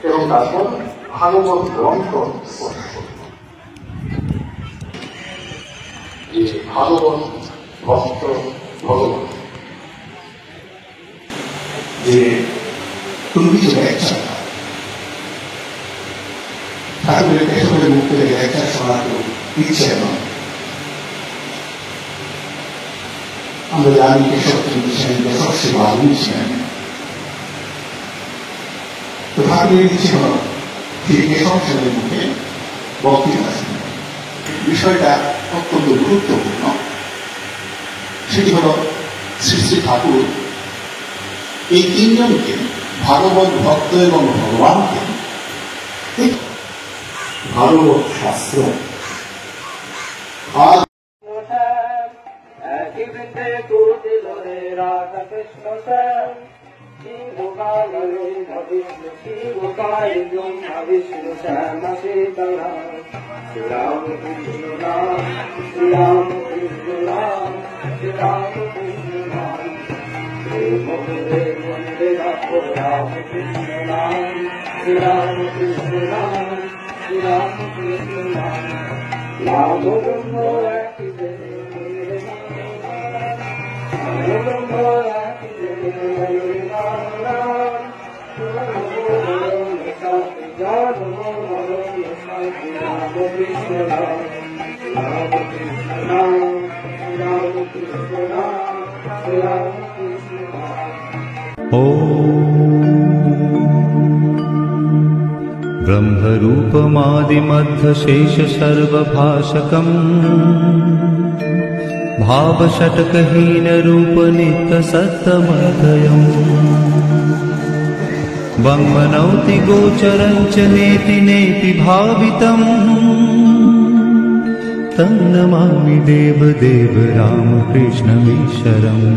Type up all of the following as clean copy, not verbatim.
এবং তারপর ভাগবত গ্রন্থ ভাগবত ভক্ত ভগবান যে কোনো কিছু লেকচার ঠাকুরের কেশবের মুখ থেকে লেকচার শোনার ইচ্ছে নয়। আমরা জানি কেশব চন্দ্র সেন কেশব সেবা ছিলেন, তো ঠাকুরের ইচ্ছে হল সেই কেশব সেনের মুখে বক্তৃতা শুনে। বিষয়টা অত্যন্ত গুরুত্বপূর্ণ। সেটি হল শ্রী শ্রী ঠাকুর এই তিনজনকে ভাগবত ভক্ত এবং ভগবানকে ভাগবত শাস্ত্র ब्रह्मरूपमादिमध्यशेष सर्वभाषकम् भावषट्कहीनरूपनित्यसत्तमध्ययम् वङ्मनौति गोचरं च नेति नेति भावितम् तन्नमामि देवदेव रामकृष्णमीश्वरम्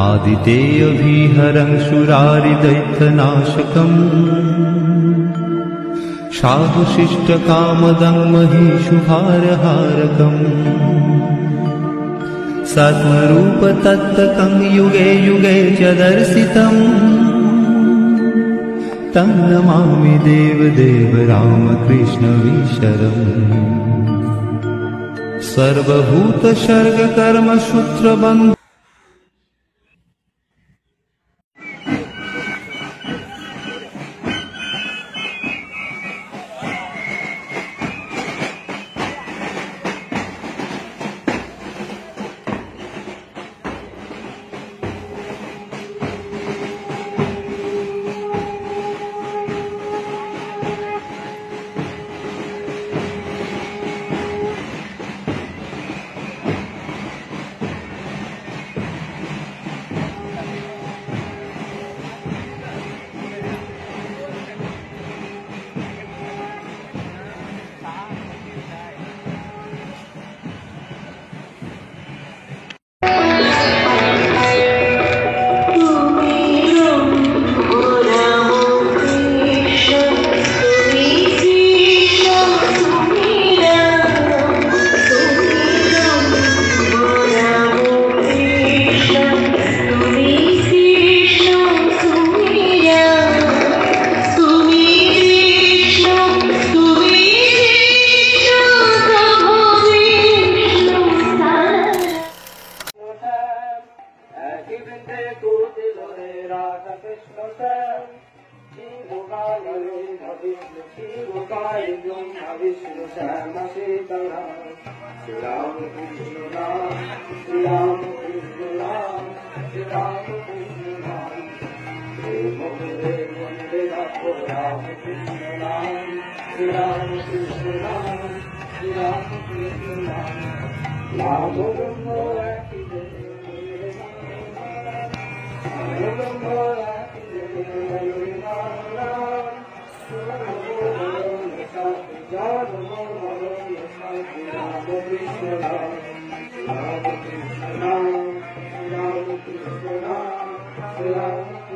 आदितेयभीहरं सुरारिदैत्यनाशकम् साधुशिष्टकामदं महीषुहारहारकम् सत्मरूपतत्त्वकं युगे युगे च दर्शितम् तं नमामि देवदेव रामकृष्णमीश्वरम् सर्वभूतसर्गकर्मसूत्रबन्ध Ram Krishna Ram, Ram Krishna Ram, Ram